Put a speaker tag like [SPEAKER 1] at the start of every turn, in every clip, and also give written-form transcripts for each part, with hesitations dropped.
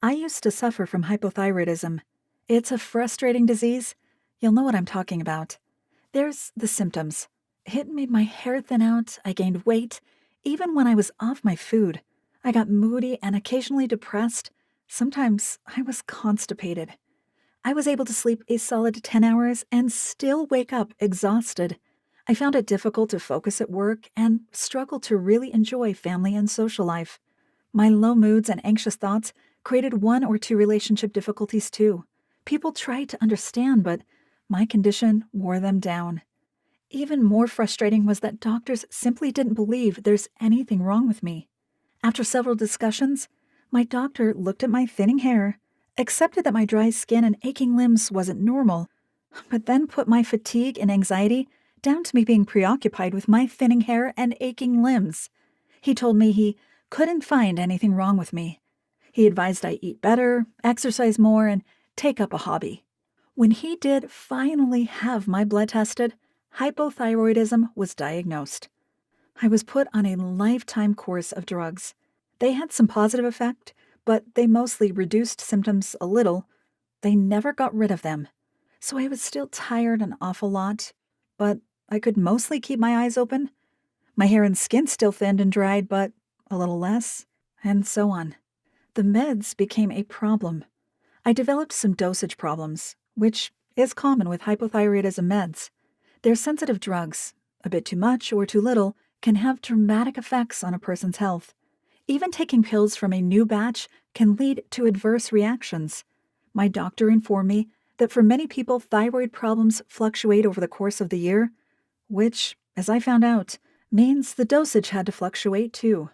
[SPEAKER 1] I used to suffer from hypothyroidism. It's a frustrating disease. You'll know what I'm talking about. There's the symptoms. It made my hair thin out, I gained weight, even when I was off my food. I got moody and occasionally depressed. Sometimes I was constipated. I was able to sleep a solid 10 hours and still wake up exhausted. I found it difficult to focus at work and struggled to really enjoy family and social life. My low moods and anxious thoughts created one or two relationship difficulties too. People tried to understand, but my condition wore them down. Even more frustrating was that doctors simply didn't believe there's anything wrong with me. After several discussions, my doctor looked at my thinning hair, accepted that my dry skin and aching limbs wasn't normal, but then put my fatigue and anxiety down to me being preoccupied with my thinning hair and aching limbs. He told me he couldn't find anything wrong with me. He advised I eat better, exercise more, and take up a hobby. When he did finally have my blood tested, hypothyroidism was diagnosed. I was put on a lifetime course of drugs. They had some positive effect, but they mostly reduced symptoms a little. They never got rid of them. So I was still tired an awful lot, but I could mostly keep my eyes open. My hair and skin still thinned and dried, but a little less, and so on. The meds became a problem. I developed some dosage problems, which is common with hypothyroidism meds. They're sensitive drugs. A bit too much or too little can have dramatic effects on a person's health. Even taking pills from a new batch can lead to adverse reactions. My doctor informed me that for many people, thyroid problems fluctuate over the course of the year, which, as I found out, means the dosage had to fluctuate too.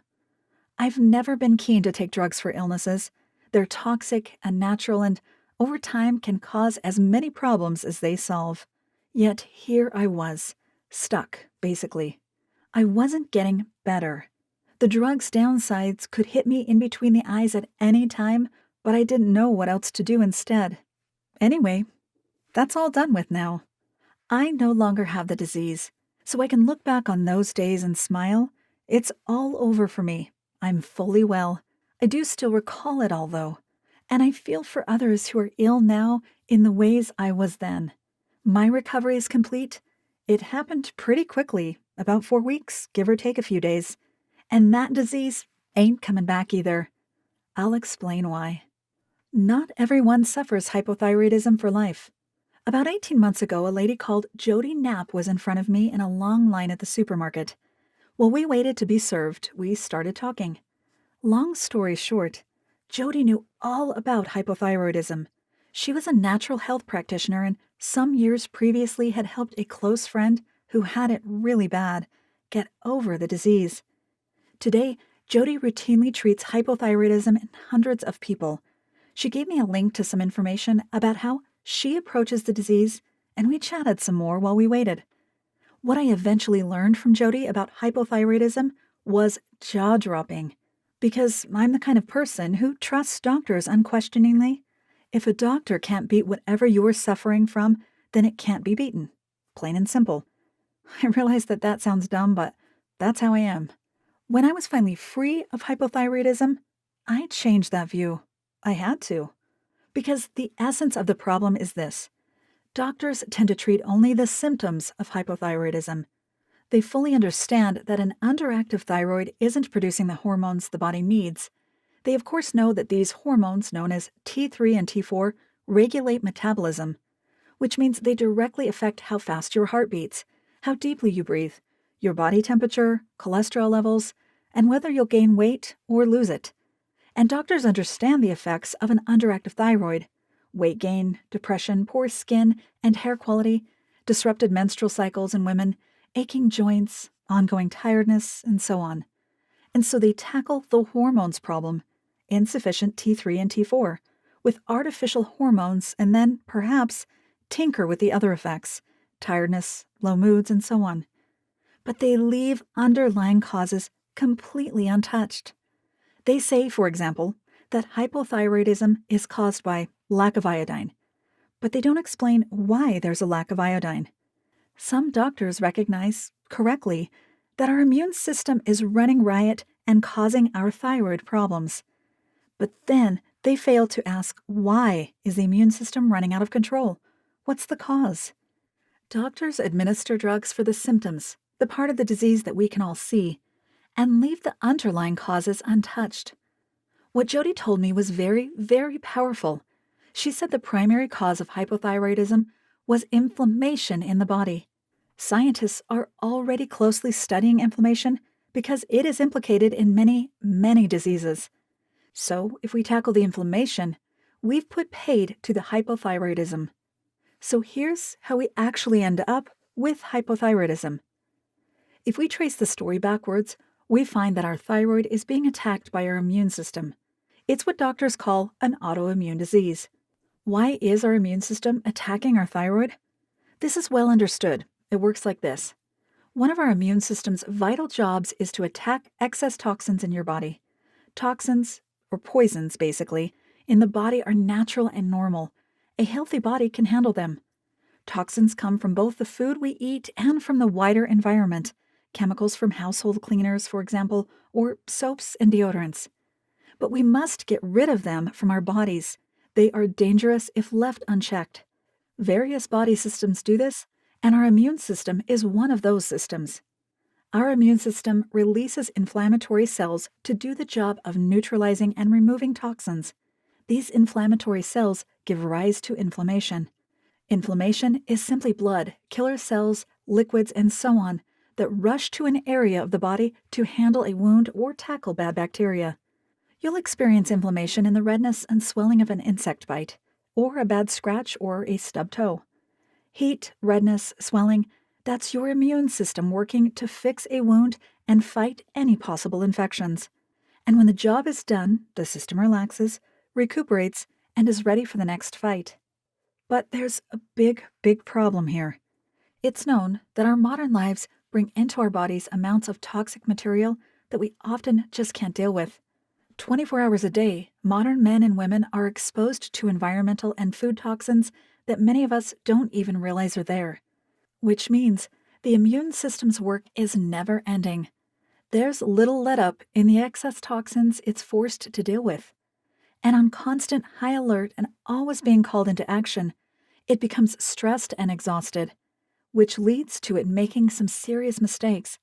[SPEAKER 1] I've never been keen to take drugs for illnesses. They're toxic, unnatural, and over time can cause as many problems as they solve. Yet here I was, stuck, basically. I wasn't getting better. The drug's downsides could hit me in between the eyes at any time, but I didn't know what else to do instead. Anyway, that's all done with now. I no longer have the disease, so I can look back on those days and smile. It's all over for me. I'm fully well. I do still recall it all, though, and I feel for others who are ill now in the ways I was then. My recovery is complete. It happened pretty quickly, about 4 weeks, give or take a few days. And that disease ain't coming back either. I'll explain why. Not everyone suffers hypothyroidism for life. About 18 months ago, a lady called Jody Knapp was in front of me in a long line at the supermarket. While we waited to be served, we started talking. Long story short, Jody knew all about hypothyroidism. She was a natural health practitioner and some years previously had helped a close friend who had it really bad get over the disease. Today, Jody routinely treats hypothyroidism in hundreds of people. She gave me a link to some information about how she approaches the disease, and we chatted some more while we waited. What I eventually learned from Jody about hypothyroidism was jaw-dropping, because I'm the kind of person who trusts doctors unquestioningly. If a doctor can't beat whatever you're suffering from, then it can't be beaten. Plain and simple. I realize that sounds dumb, but that's how I am. When I was finally free of hypothyroidism, I changed that view. I had to. Because the essence of the problem is this. Doctors tend to treat only the symptoms of hypothyroidism. They fully understand that an underactive thyroid isn't producing the hormones the body needs. They of course know that these hormones, known as T3 and T4, regulate metabolism, which means they directly affect how fast your heart beats, how deeply you breathe, your body temperature, cholesterol levels, and whether you'll gain weight or lose it. And doctors understand the effects of an underactive thyroid: weight gain, depression, poor skin and hair quality, disrupted menstrual cycles in women, aching joints, ongoing tiredness, and so on. And so they tackle the hormones problem, insufficient T3 and T4, with artificial hormones and then, perhaps, tinker with the other effects, tiredness, low moods, and so on. But they leave underlying causes completely untouched. They say, for example, that hypothyroidism is caused by lack of iodine, but they don't explain why there's a lack of iodine. Some doctors recognize, correctly, that our immune system is running riot and causing our thyroid problems. But then They fail to ask, why is the immune system running out of control? What's the cause? Doctors administer drugs for the symptoms, the part of the disease that we can all see, and leave the underlying causes untouched. What Jody told me was very, very powerful. She said the primary cause of hypothyroidism was inflammation in the body. Scientists are already closely studying inflammation because it is implicated in many, many diseases. So, if we tackle the inflammation, we've put paid to the hypothyroidism. So here's how we actually end up with hypothyroidism. If we trace the story backwards, we find that our thyroid is being attacked by our immune system. It's what doctors call an autoimmune disease. Why is our immune system attacking our thyroid? This is well understood. It works like this. One of our immune system's vital jobs is to attack excess toxins in your body. Toxins, or poisons basically, in the body are natural and normal. A healthy body can handle them. Toxins come from both the food we eat and from the wider environment. Chemicals from household cleaners, for example, or soaps and deodorants. But we must get rid of them from our bodies. They are dangerous if left unchecked. Various body systems do this, and our immune system is one of those systems. Our immune system releases inflammatory cells to do the job of neutralizing and removing toxins. These inflammatory cells give rise to inflammation. Inflammation is simply blood, killer cells, liquids, and so on that rush to an area of the body to handle a wound or tackle bad bacteria. You'll experience inflammation in the redness and swelling of an insect bite, or a bad scratch or a stubbed toe. Heat, redness, swelling, that's your immune system working to fix a wound and fight any possible infections. And when the job is done, the system relaxes, recuperates, and is ready for the next fight. But there's a big, big problem here. It's known that our modern lives bring into our bodies amounts of toxic material that we often just can't deal with. 24 hours a day, modern men and women are exposed to environmental and food toxins that many of us don't even realize are there. Which means the immune system's work is never ending. There's little let up in the excess toxins it's forced to deal with. And on constant high alert and always being called into action, it becomes stressed and exhausted, which leads to it making some serious mistakes.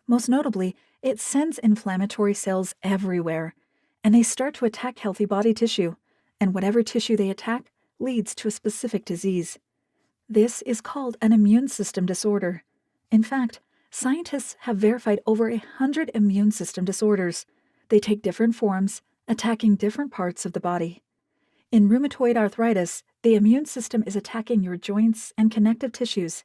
[SPEAKER 1] Most notably, it sends inflammatory cells everywhere, and they start to attack healthy body tissue, and whatever tissue they attack leads to a specific disease. This is called an immune system disorder. In fact, scientists have verified over 100 immune system disorders. They take different forms, attacking different parts of the body. In rheumatoid arthritis, the immune system is attacking your joints and connective tissues.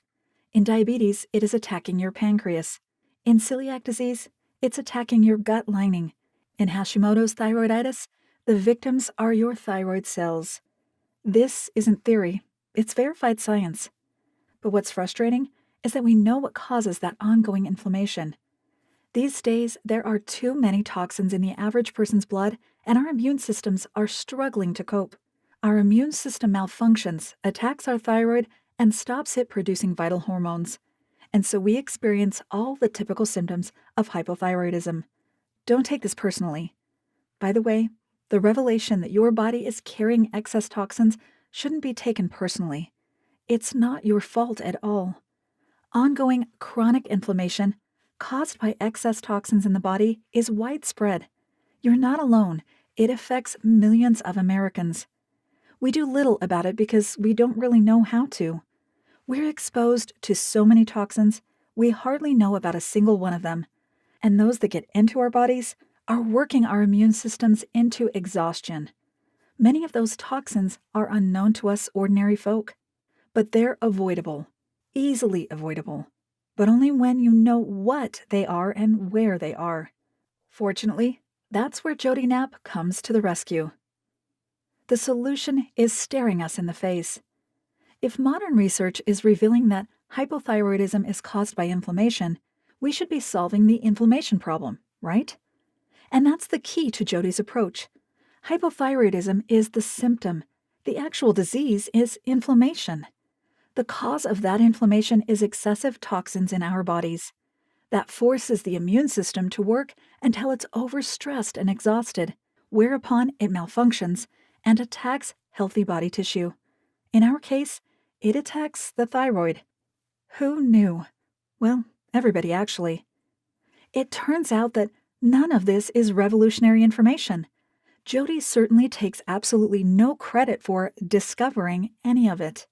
[SPEAKER 1] In diabetes, it is attacking your pancreas. In celiac disease, it's attacking your gut lining. In Hashimoto's thyroiditis, the victims are your thyroid cells. This isn't theory, it's verified science. But what's frustrating is that we know what causes that ongoing inflammation. These days, there are too many toxins in the average person's blood, and our immune systems are struggling to cope. Our immune system malfunctions, attacks our thyroid, and stops it producing vital hormones. And so we experience all the typical symptoms of hypothyroidism. Don't take this personally. By the way, the revelation that your body is carrying excess toxins shouldn't be taken personally. It's not your fault at all. Ongoing chronic inflammation caused by excess toxins in the body is widespread. You're not alone. It affects millions of Americans. We do little about it because we don't really know how to. We're exposed to so many toxins, we hardly know about a single one of them. And those that get into our bodies are working our immune systems into exhaustion. Many of those toxins are unknown to us ordinary folk, but they're avoidable, easily avoidable, but only when you know what they are and where they are. Fortunately, that's where Jody Knapp comes to the rescue. The solution is staring us in the face. If modern research is revealing that hypothyroidism is caused by inflammation, we should be solving the inflammation problem, right? And that's the key to Jody's approach. Hypothyroidism is the symptom. The actual disease is inflammation. The cause of that inflammation is excessive toxins in our bodies. That forces the immune system to work until it's overstressed and exhausted, whereupon it malfunctions and attacks healthy body tissue. In our case, it attacks the thyroid. Who knew? Well, everybody actually. It turns out that none of this is revolutionary information. Jody certainly takes absolutely no credit for discovering any of it.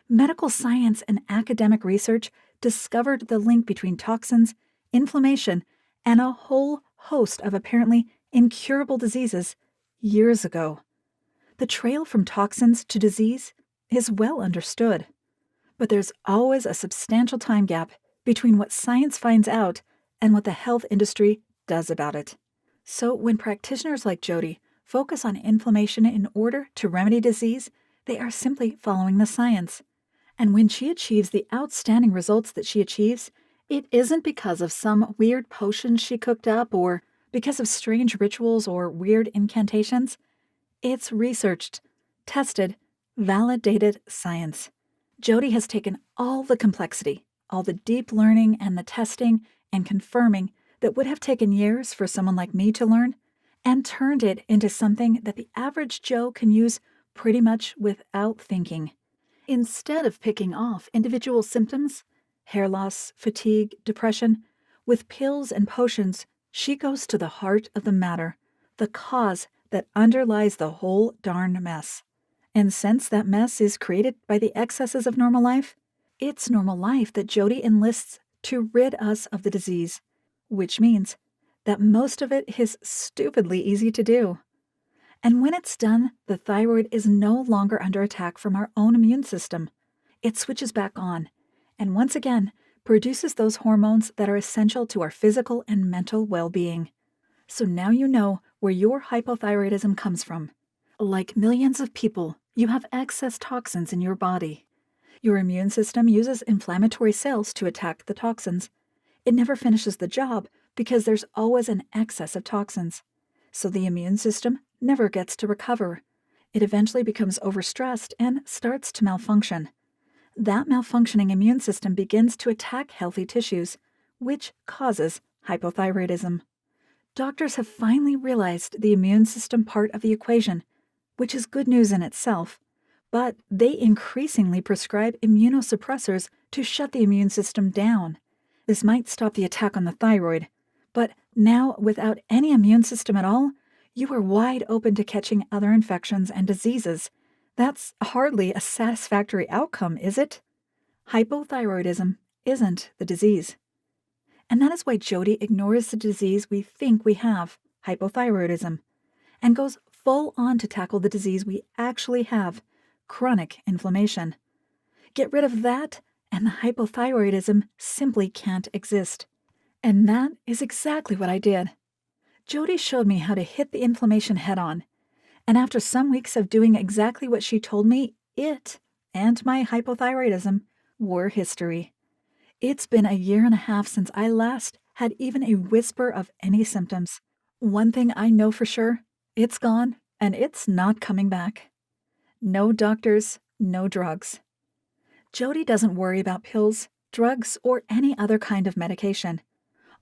[SPEAKER 1] Medical science and academic research discovered the link between toxins, inflammation, and a whole host of apparently incurable diseases years ago. The trail from toxins to disease is well understood, but there's always a substantial time gap between what science finds out and what the health industry does about it. So when practitioners like Jody focus on inflammation in order to remedy disease, they are simply following the science. And when she achieves the outstanding results that she achieves, it isn't because of some weird potion she cooked up or because of strange rituals or weird incantations. It's researched, tested, validated science. Jody has taken all the complexity, all the deep learning and the testing and confirming that would have taken years for someone like me to learn, and turned it into something that the average Joe can use pretty much without thinking. Instead of picking off individual symptoms, hair loss, fatigue, depression, with pills and potions, she goes to the heart of the matter, the cause that underlies the whole darn mess. And since that mess is created by the excesses of normal life, it's normal life that Jody enlists to rid us of the disease, which means that most of it is stupidly easy to do. And when it's done, the thyroid is no longer under attack from our own immune system. It switches back on, and once again, produces those hormones that are essential to our physical and mental well-being. So now you know where your hypothyroidism comes from. Like millions of people, you have excess toxins in your body. Your immune system uses inflammatory cells to attack the toxins. It never finishes the job because there's always an excess of toxins. So the immune system never gets to recover. It eventually becomes overstressed and starts to malfunction. That malfunctioning immune system begins to attack healthy tissues, which causes hypothyroidism. Doctors have finally realized the immune system part of the equation, which is good news in itself, but they increasingly prescribe immunosuppressors to shut the immune system down. This might stop the attack on the thyroid, but now without any immune system at all, you are wide open to catching other infections and diseases. That's hardly a satisfactory outcome, is it? Hypothyroidism isn't the disease. And that is why Jody ignores the disease we think we have, hypothyroidism, and goes full on to tackle the disease we actually have, chronic inflammation. Get rid of that, and the hypothyroidism simply can't exist. And that is exactly what I did. Jody showed me how to hit the inflammation head-on, and after some weeks of doing exactly what she told me, it and my hypothyroidism were history. It's been a year and a half since I last had even a whisper of any symptoms. One thing I know for sure, it's gone, and it's not coming back. No doctors, no drugs. Jody doesn't worry about pills, drugs, or any other kind of medication.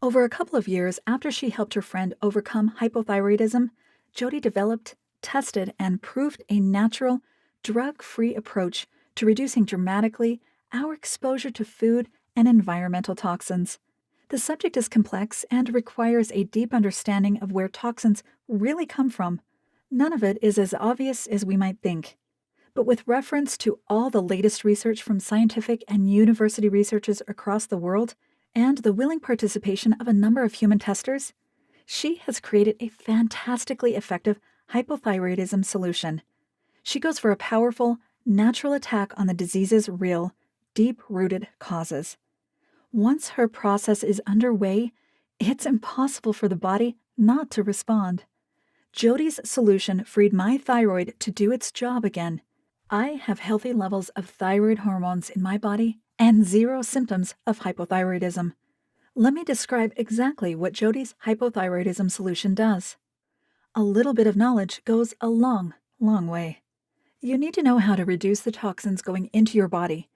[SPEAKER 1] Over a couple of years after she helped her friend overcome hypothyroidism, Jody developed, tested, and proved a natural, drug-free approach to reducing dramatically our exposure to food and environmental toxins. The subject is complex and requires a deep understanding of where toxins really come from. None of it is as obvious as we might think. But with reference to all the latest research from scientific and university researchers across the world, and the willing participation of a number of human testers, she has created a fantastically effective hypothyroidism solution. She goes for a powerful, natural attack on the disease's real, deep-rooted causes. Once her process is underway, it's impossible for the body not to respond. Jody's solution freed my thyroid to do its job again. I have healthy levels of thyroid hormones in my body and zero symptoms of hypothyroidism. Let me describe exactly what Jody's hypothyroidism solution does. A little bit of knowledge goes a long, long way. You need to know how to reduce the toxins going into your body.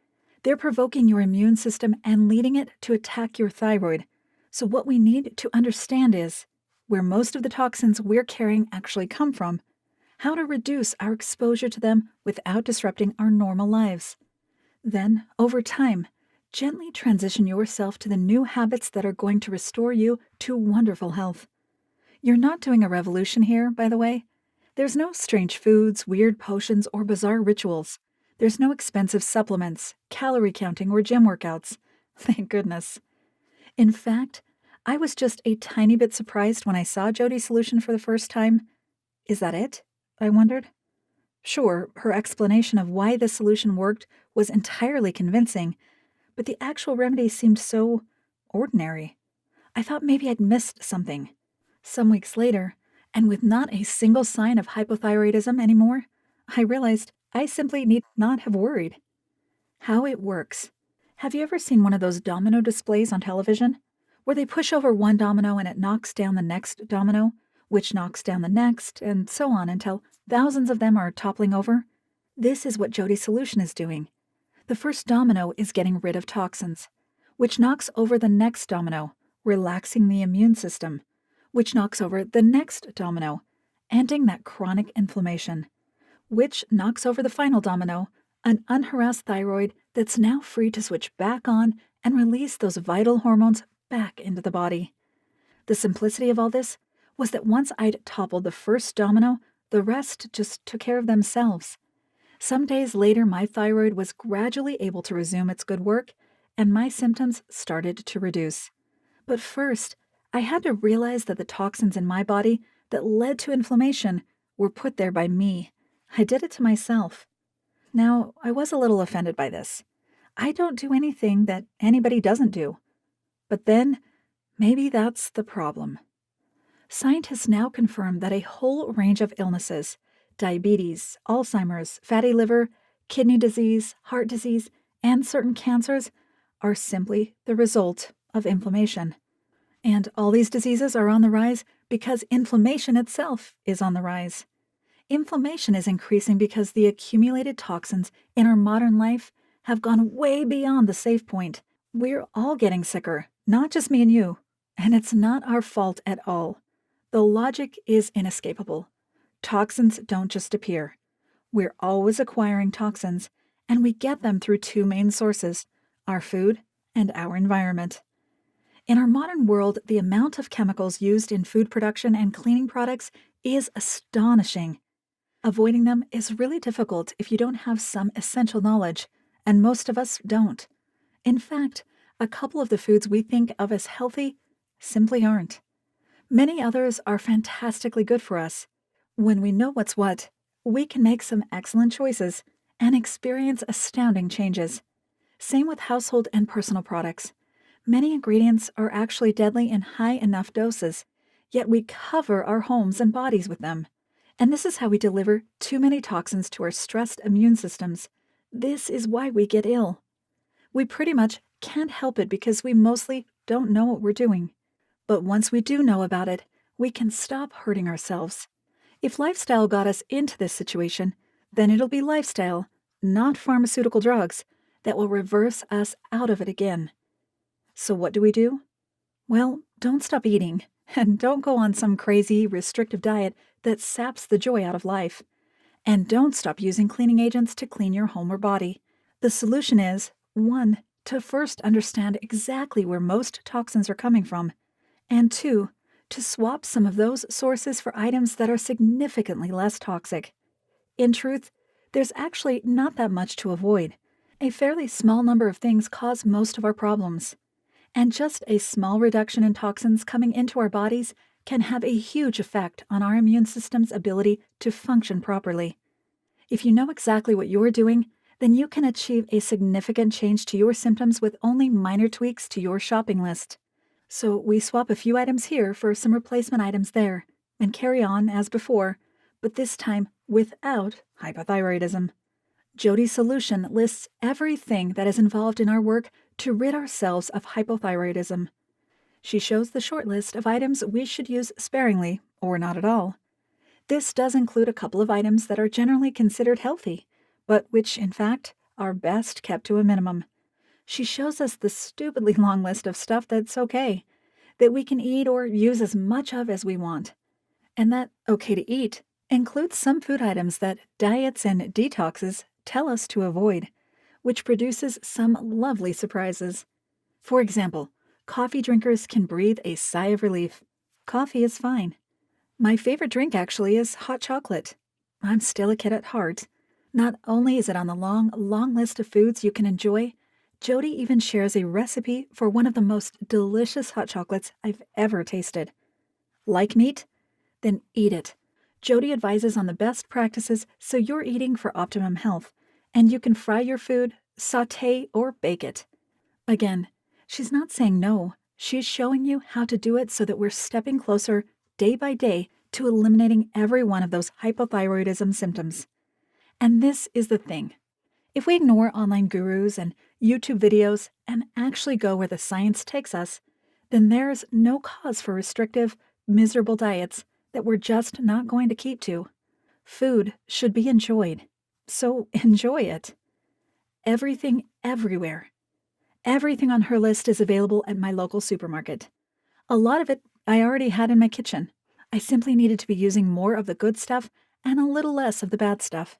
[SPEAKER 1] They're provoking your immune system and leading it to attack your thyroid. So what we need to understand is where most of the toxins we're carrying actually come from, how to reduce our exposure to them without disrupting our normal lives. Then, over time, gently transition yourself to the new habits that are going to restore you to wonderful health. You're not doing a revolution here, by the way. There's no strange foods, weird potions, or bizarre rituals. There's no expensive supplements, calorie counting, or gym workouts. Thank goodness. In fact, I was just a tiny bit surprised when I saw Jody's solution for the first time. Is that it? I wondered. Sure, her explanation of why this solution worked was entirely convincing, but the actual remedy seemed so ordinary. I thought maybe I'd missed something. Some weeks later, and with not a single sign of hypothyroidism anymore, I realized I simply need not have worried. How it works. Have you ever seen one of those domino displays on television? Where they push over one domino and it knocks down the next domino, which knocks down the next, and so on until thousands of them are toppling over? This is what Jody's solution is doing. The first domino is getting rid of toxins, which knocks over the next domino, relaxing the immune system, which knocks over the next domino, ending that chronic inflammation, which knocks over the final domino, an unharassed thyroid that's now free to switch back on and release those vital hormones back into the body. The simplicity of all this was that once I'd toppled the first domino, the rest just took care of themselves. Some days later, my thyroid was gradually able to resume its good work, and my symptoms started to reduce. But first, I had to realize that the toxins in my body that led to inflammation were put there by me. I did it to myself. Now, I was a little offended by this. I don't do anything that anybody doesn't do. But then, maybe that's the problem. Scientists now confirm that a whole range of illnesses, diabetes, Alzheimer's, fatty liver, kidney disease, heart disease, and certain cancers, are simply the result of inflammation. And all these diseases are on the rise because inflammation itself is on the rise. Inflammation is increasing because the accumulated toxins in our modern life have gone way beyond the safe point. We're all getting sicker, not just me and you, and it's not our fault at all. The logic is inescapable. Toxins don't just appear. We're always acquiring toxins, and we get them through two main sources, our food and our environment. In our modern world, the amount of chemicals used in food production and cleaning products is astonishing. Avoiding them is really difficult if you don't have some essential knowledge, and most of us don't. In fact, a couple of the foods we think of as healthy simply aren't. Many others are fantastically good for us. When we know what's what, we can make some excellent choices and experience astounding changes. Same with household and personal products. Many ingredients are actually deadly in high enough doses, yet we cover our homes and bodies with them. And this is how we deliver too many toxins to our stressed immune systems. This is why we get ill. We pretty much can't help it because we mostly don't know what we're doing. But once we do know about it, we can stop hurting ourselves. If lifestyle got us into this situation, then it'll be lifestyle, not pharmaceutical drugs, that will reverse us out of it again. So what do? Well, don't stop eating, and don't go on some crazy, restrictive diet that saps the joy out of life. And don't stop using cleaning agents to clean your home or body. The solution is, 1, to first understand exactly where most toxins are coming from, and 2, to swap some of those sources for items that are significantly less toxic. In truth, there's actually not that much to avoid. A fairly small number of things cause most of our problems. And just a small reduction in toxins coming into our bodies can have a huge effect on our immune system's ability to function properly. If you know exactly what you're doing, then you can achieve a significant change to your symptoms with only minor tweaks to your shopping list. So we swap a few items here for some replacement items there, and carry on as before, but this time without hypothyroidism. Jody's solution lists everything that is involved in our work to rid ourselves of hypothyroidism. She shows the short list of items we should use sparingly, or not at all. This does include a couple of items that are generally considered healthy, but which, in fact, are best kept to a minimum. She shows us the stupidly long list of stuff that's okay, that we can eat or use as much of as we want. And that okay to eat includes some food items that diets and detoxes tell us to avoid, which produces some lovely surprises. For example, coffee drinkers can breathe a sigh of relief. Coffee is fine. My favorite drink actually is hot chocolate. I'm still a kid at heart. Not only is it on the long, long list of foods you can enjoy, Jody even shares a recipe for one of the most delicious hot chocolates I've ever tasted. Like meat? Then eat it. Jody advises on the best practices so you're eating for optimum health, and you can fry your food, saute, or bake it. Again, she's not saying no. She's showing you how to do it so that we're stepping closer, day by day, to eliminating every one of those hypothyroidism symptoms. And this is the thing. If we ignore online gurus and YouTube videos and actually go where the science takes us, then there's no cause for restrictive, miserable diets that we're just not going to keep to. Food should be enjoyed, so enjoy it. Everything, everywhere. Everything on her list is available at my local supermarket. A lot of it I already had in my kitchen. I simply needed to be using more of the good stuff and a little less of the bad stuff.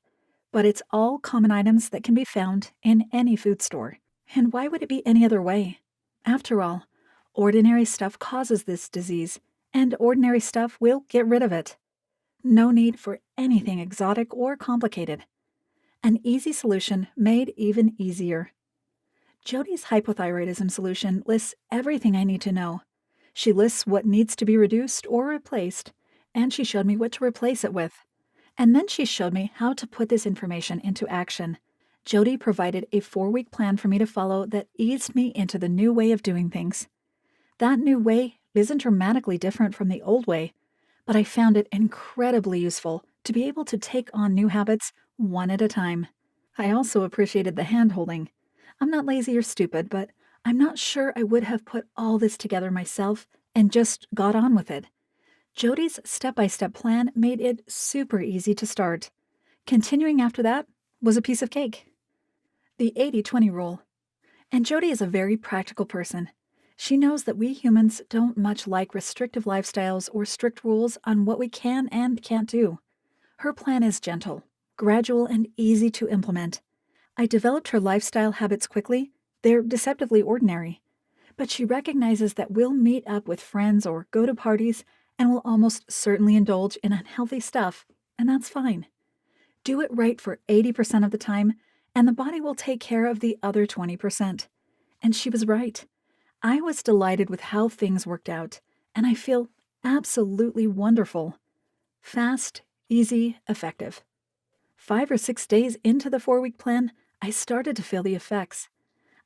[SPEAKER 1] But it's all common items that can be found in any food store. And why would it be any other way? After all, ordinary stuff causes this disease, and ordinary stuff will get rid of it. No need for anything exotic or complicated. An easy solution made even easier. Jody's hypothyroidism solution lists everything I need to know. She lists what needs to be reduced or replaced, and she showed me what to replace it with. And then she showed me how to put this information into action. Jody provided a 4-week plan for me to follow that eased me into the new way of doing things. That new way isn't dramatically different from the old way, but I found it incredibly useful to be able to take on new habits one at a time. I also appreciated the hand-holding. I'm not lazy or stupid, but I'm not sure I would have put all this together myself and just got on with it. Jody's step-by-step plan made it super easy to start. Continuing after that was a piece of cake. The 80-20 rule. And Jody is a very practical person. She knows that we humans don't much like restrictive lifestyles or strict rules on what we can and can't do. Her plan is gentle, gradual, and easy to implement. I developed her lifestyle habits quickly. They're deceptively ordinary. But she recognizes that we'll meet up with friends or go to parties and will almost certainly indulge in unhealthy stuff, and that's fine. Do it right for 80% of the time, and the body will take care of the other 20%. And she was right. I was delighted with how things worked out, and I feel absolutely wonderful. Fast, easy, effective. 5 or 6 days into the 4-week plan, I started to feel the effects.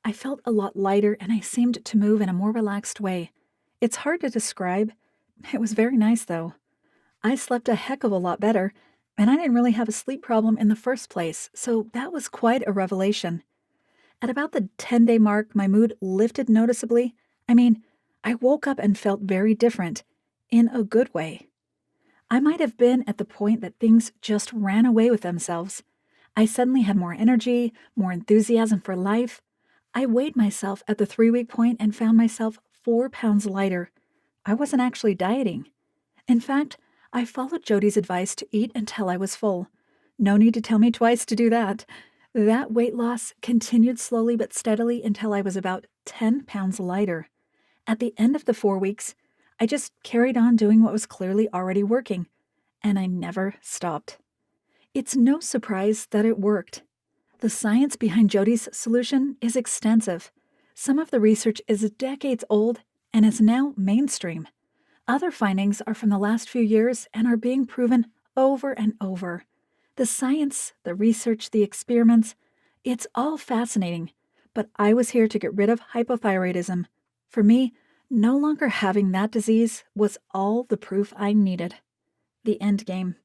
[SPEAKER 1] I felt a lot lighter and I seemed to move in a more relaxed way. It's hard to describe. It was very nice, though. I slept a heck of a lot better, and I didn't really have a sleep problem in the first place, so that was quite a revelation. At about the 10-day mark, my mood lifted noticeably. I woke up and felt very different, in a good way. I might have been at the point that things just ran away with themselves. I suddenly had more energy, more enthusiasm for life. I weighed myself at the 3-week point and found myself 4 pounds lighter. I wasn't actually dieting. In fact, I followed Jody's advice to eat until I was full. No need to tell me twice to do that. That weight loss continued slowly but steadily until I was about 10 pounds lighter. At the end of the 4 weeks, I just carried on doing what was clearly already working, and I never stopped. It's no surprise that it worked. The science behind Jody's solution is extensive. Some of the research is decades old and is now mainstream. Other findings are from the last few years and are being proven over and over. The science, the research, the experiments, it's all fascinating. But I was here to get rid of hypothyroidism. For me, no longer having that disease was all the proof I needed. The end game.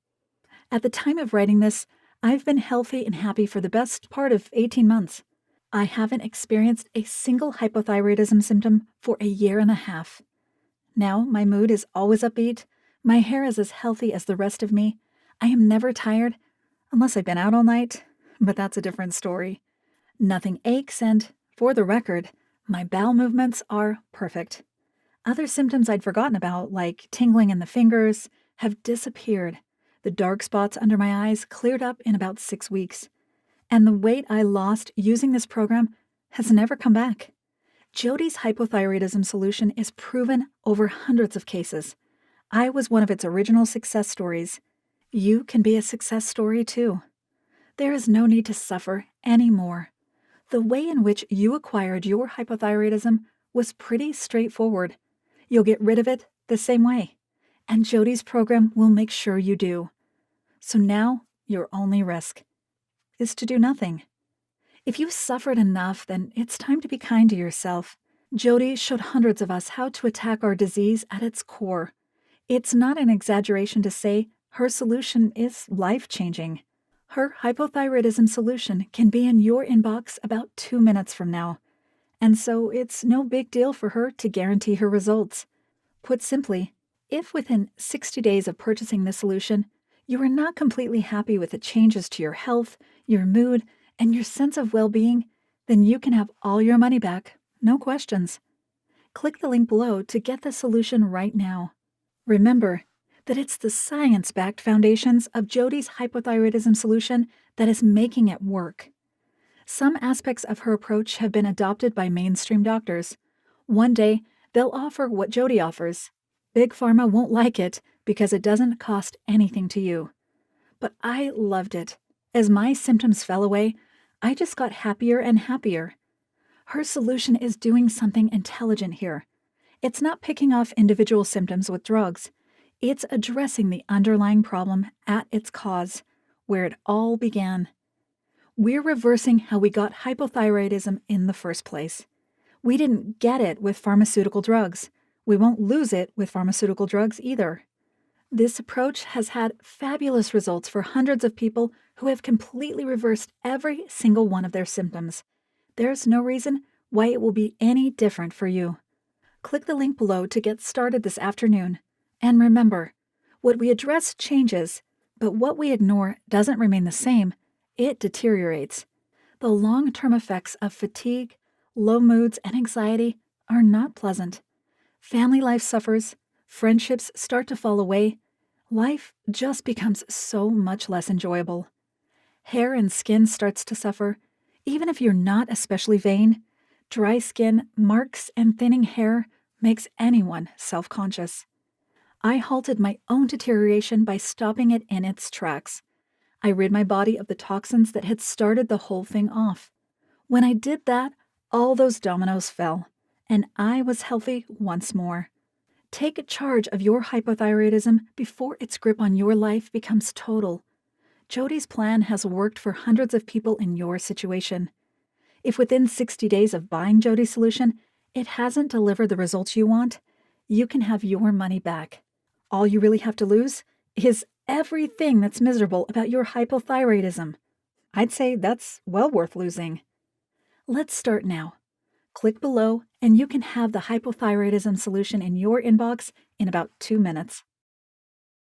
[SPEAKER 1] At the time of writing this, I've been healthy and happy for the best part of 18 months. I haven't experienced a single hypothyroidism symptom for a year and a half. Now my mood is always upbeat, my hair is as healthy as the rest of me, I am never tired, unless I've been out all night, but that's a different story. Nothing aches, and, for the record, my bowel movements are perfect. Other symptoms I'd forgotten about, like tingling in the fingers, have disappeared. The dark spots under my eyes cleared up in about 6 weeks. And the weight I lost using this program has never come back. Jody's hypothyroidism solution is proven over hundreds of cases. I was one of its original success stories. You can be a success story too. There is no need to suffer anymore. The way in which you acquired your hypothyroidism was pretty straightforward. You'll get rid of it the same way, and Jody's program will make sure you do. So now your only risk is to do nothing. If you've suffered enough, then it's time to be kind to yourself. Jody showed hundreds of us how to attack our disease at its core. It's not an exaggeration to say her solution is life-changing. Her hypothyroidism solution can be in your inbox about 2 minutes from now, and so it's no big deal for her to guarantee her results. Put simply, if within 60 days of purchasing this solution, you are not completely happy with the changes to your health, your mood, and your sense of well-being, then you can have all your money back, no questions. Click the link below to get the solution right now. Remember that it's the science-backed foundations of Jody's hypothyroidism solution that is making it work. Some aspects of her approach have been adopted by mainstream doctors. One day, they'll offer what Jody offers. Big Pharma won't like it because it doesn't cost anything to you. But I loved it. As my symptoms fell away, I just got happier and happier. Her solution is doing something intelligent here. It's not picking off individual symptoms with drugs. It's addressing the underlying problem at its cause, where it all began. We're reversing how we got hypothyroidism in the first place. We didn't get it with pharmaceutical drugs. We won't lose it with pharmaceutical drugs either. This approach has had fabulous results for hundreds of people who have completely reversed every single one of their symptoms. There's no reason why it will be any different for you. Click the link below to get started this afternoon. And remember, what we address changes, but what we ignore doesn't remain the same, it deteriorates. The long-term effects of fatigue, low moods, and anxiety are not pleasant. Family life suffers, friendships start to fall away, life just becomes so much less enjoyable. Hair and skin starts to suffer, even if you're not especially vain. Dry skin, marks, and thinning hair makes anyone self-conscious. I halted my own deterioration by stopping it in its tracks. I rid my body of the toxins that had started the whole thing off. When I did that, all those dominoes fell, and I was healthy once more. Take charge of your hypothyroidism before its grip on your life becomes total. Jody's plan has worked for hundreds of people in your situation. If within 60 days of buying Jody's solution, it hasn't delivered the results you want, you can have your money back. All you really have to lose is everything that's miserable about your hypothyroidism. I'd say that's well worth losing. Let's start now. Click below and you can have the hypothyroidism solution in your inbox in about 2 minutes.